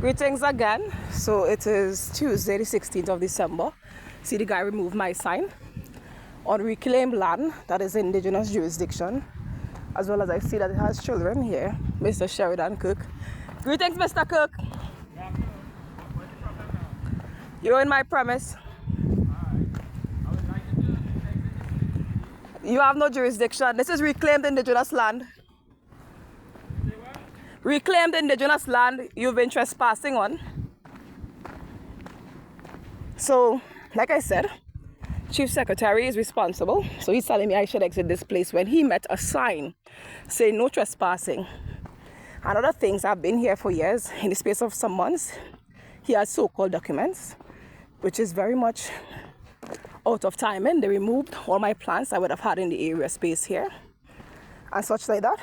Greetings again. So it is Tuesday, the 16th of December. See, the guy removed my sign on reclaimed land that is indigenous jurisdiction, as well as I see that it has children here. Mr. Sheridan Cook. Greetings, Mr. Cook. You're in my premise. You have no jurisdiction. This is reclaimed indigenous land. Reclaimed indigenous land you've been trespassing on. So, like I said, Chief Secretary is responsible. So he's telling me I should exit this place when he met a sign saying no trespassing. And other things, I've been here for years. In the space of some months, he has so-called documents, which is very much out of timing. They removed all my plants I would have had in the area space here and such like that.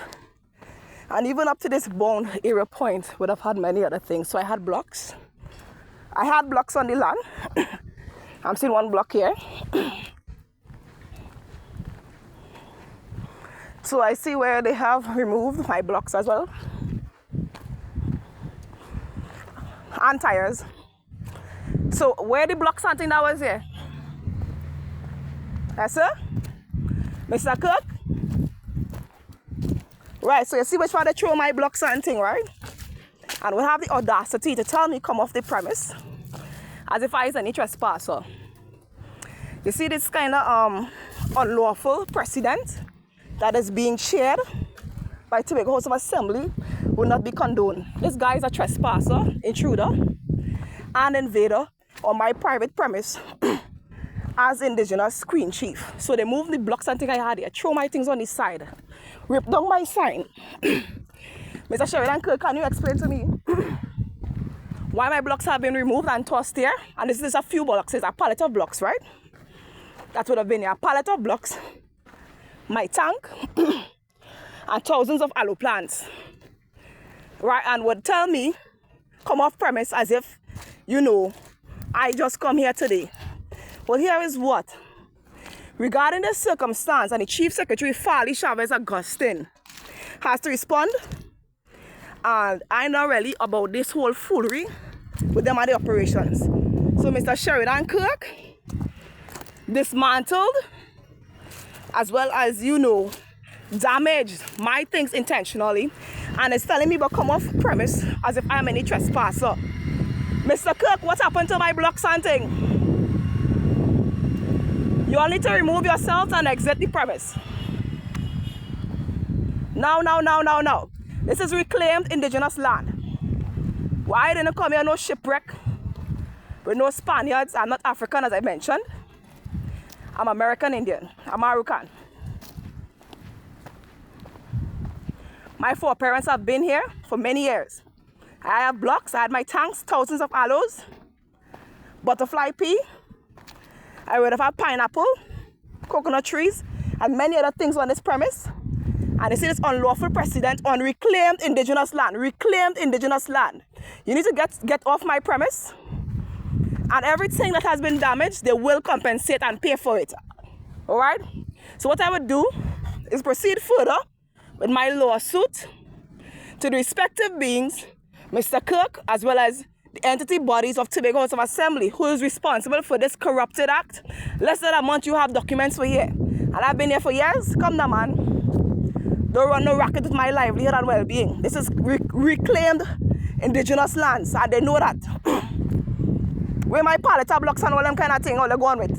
And even up to this bound area point would have had many other things. So I had blocks. I had blocks on the land. I'm seeing one block here. So I see where they have removed my blocks as well. And tires. So where the block something that was here? Yes, sir? Mr. Cook? Right, so you see which one they throw my blocks and thing, right? And will have the audacity to tell me come off the premise as if I is any trespasser. You see this kind of unlawful precedent that is being shared by Tobago House of Assembly will not be condoned. This guy is a trespasser, intruder, and invader on my private premise as indigenous queen chief. So they moved the blocks and thing I had here, throw my things on the side, rip down my sign. Mr. Sheridan Kirk, can you explain to me why my blocks have been removed and tossed here? And this is a few blocks, it's a pallet of blocks, right? That would have been a pallet of blocks, my tank, and thousands of aloe plants. Right, and would tell me, come off premise as if, you know, I just come here today. Well, here is what. Regarding this circumstance, and the Chief Secretary, Farley Chavez Augustine, has to respond. And I know really about this whole foolery with them and the operations. So Mr. Sheridan Kirk dismantled, as well as, you know, damaged my things intentionally, and is telling me to come off premise as if I'm any trespasser. Mr. Kirk, what happened to my blocks and thing? You all need to remove yourselves and exit the premise. Now. This is reclaimed indigenous land. Why didn't come here no shipwreck with no Spaniards? I'm not African, as I mentioned. I'm American Indian. Amarukhan. My foreparents have been here for many years. I have blocks. I had my tanks, thousands of aloes, butterfly pea. I would have had pineapple, coconut trees, and many other things on this premise. And you see this unlawful precedent on reclaimed indigenous land. Reclaimed indigenous land. You need to get off my premise. And everything that has been damaged, they will compensate and pay for it. Alright? So what I would do is proceed further with my lawsuit to the respective beings, Mr. Kirk, as well as the entity bodies of Tobago House of Assembly, who is responsible for this corrupted act. Less than a month you have documents for here. And I've been here for years. Come now, man. Don't run no racket with my livelihood and well-being. This is reclaimed indigenous lands, and they know that. Where my pallet of blocks and all them kind of thing, all they're going with.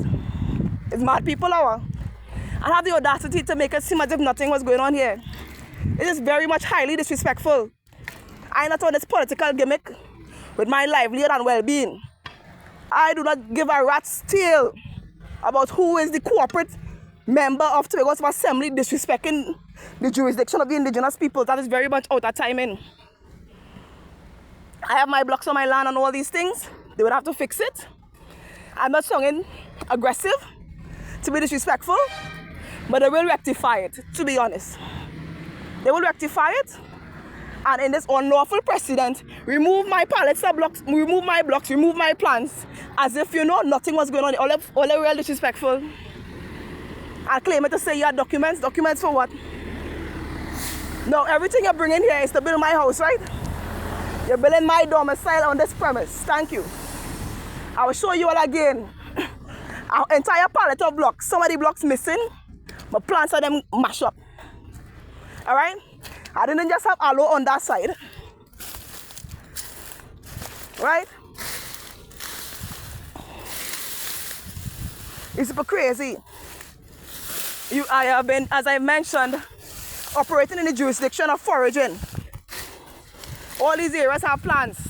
It's mad people hour. I have the audacity to make it seem as if nothing was going on here. It is very much highly disrespectful. I'm not on this political gimmick with my livelihood and well-being. I do not give a rat's tail about who is the corporate member of Tobago House of Assembly disrespecting the jurisdiction of the indigenous people. That is very much out of timing. I have my blocks on my land and all these things. They would have to fix it. I'm not sounding aggressive to be disrespectful, but they will rectify it, to be honest. They will rectify it. And in this unlawful precedent, remove my pallets of blocks, remove my blocks, remove my plants, as if, you know, nothing was going on. All they real disrespectful. And claim it to say you have documents. Documents for what? No, everything you're bringing here is to build my house, right? You're building my domicile on this premise. Thank you. I will show you all again. Our entire palette of blocks. Some of the blocks missing. My plants are them mash up. Alright? I didn't just have aloe on that side. Right? It's super crazy. I have been, as I mentioned, operating in the jurisdiction of foraging. All these areas have plants.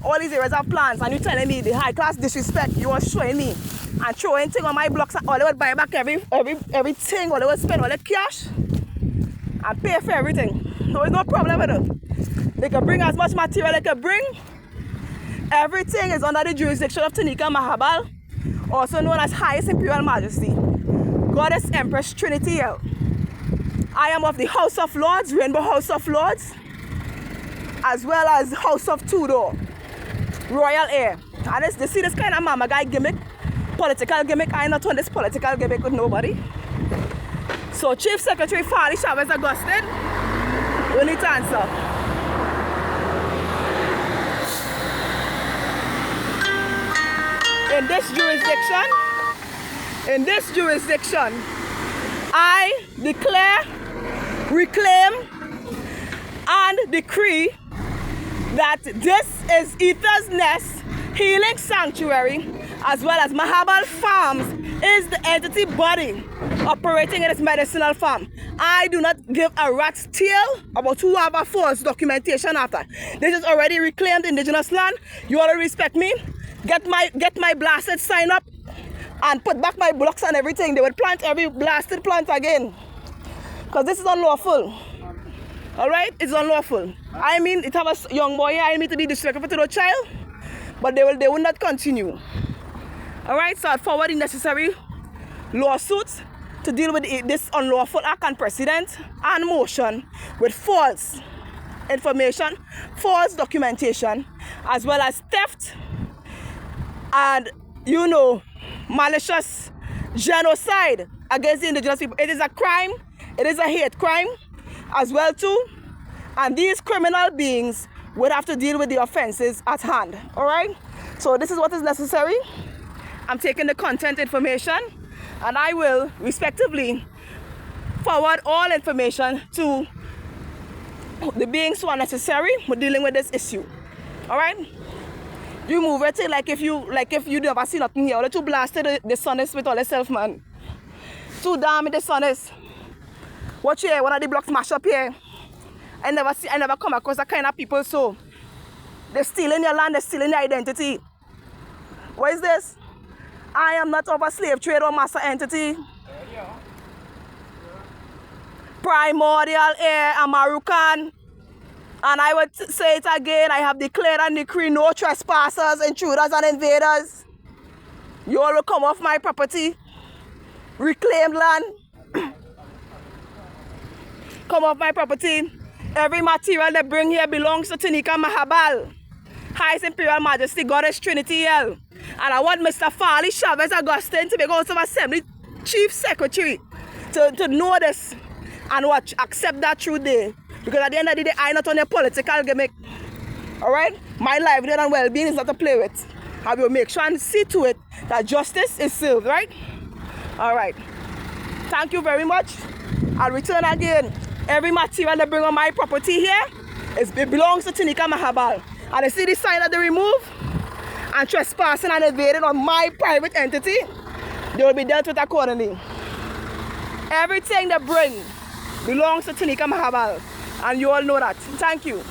All these areas have plants, and you're telling me the high class disrespect you are showing me and throwing things on my blocks, and all they would buy back everything, all they would spend all the cash and pay for everything. There is no problem with it. They can bring as much material they can bring. Everything is under the jurisdiction of Ternicka Mahabal, also known as Highest Imperial Majesty, Goddess Empress Trinity L. I am of the House of Lords, Rainbow House of Lords, as well as House of Tudor, Royal Heir. And they see this kind of mama guy gimmick, political gimmick. I ain't not on this political gimmick with nobody. So Chief Secretary Farley Chavez Augustine, you need to answer. In this jurisdiction, I declare, reclaim, and decree that this is Ether's Nest Healing Sanctuary, as well as Mahabal Farms is the entity body operating in its medicinal farm. I do not give a rat's tail about whoever false documentation after. This is already reclaimed indigenous land. You already respect me. Get my blasted sign up and put back my blocks and everything. They will plant every blasted plant again. Because this is unlawful. Alright? It's unlawful. I mean, it have a young boy here. I mean to be disrespectful to the child. But they will not continue. Alright? So I'll forward the necessary lawsuits to deal with this unlawful act and precedent and motion with false information, false documentation, as well as theft and, malicious genocide against the indigenous people. It is a crime. It is a hate crime as well too. And these criminal beings would have to deal with the offenses at hand. All right? So this is what is necessary. I'm taking the content information and I will respectively forward all information to the beings who are necessary for dealing with this issue. All right? You move it like if you never see nothing here. All the two blasted the sun is with all the self, man. Too damn the sun is. Watch here, one of the blocks mash up here. I never come across that kind of people. So they're stealing your land, they're stealing your identity. What is this? I am not of a slave trade or master entity. Primordial Heir, Amarukhan. And I would say it again, I have declared and decreed no trespassers, intruders, and invaders. You all will come off my property. Reclaimed land. Come off my property. Every material they bring here belongs to Ternicka Mahabal, Highest Imperial Majesty, Goddess Trinity L. And I want Mr. Farley Chavez Augustine to be House of Assembly Chief Secretary to know this and watch, accept that through day. Because at the end of the day, I'm not on a political gimmick. Alright? My livelihood and well-being is not to play with. I will make sure and see to it that justice is served, right? Alright. Thank you very much. I'll return again. Every material they bring on my property here, it belongs to Ternicka Mahabal. And you see the sign that they remove and trespassing and invading on my private entity, they will be dealt with accordingly. Everything they bring belongs to Ternicka Mahabal. And you all know that. Thank you.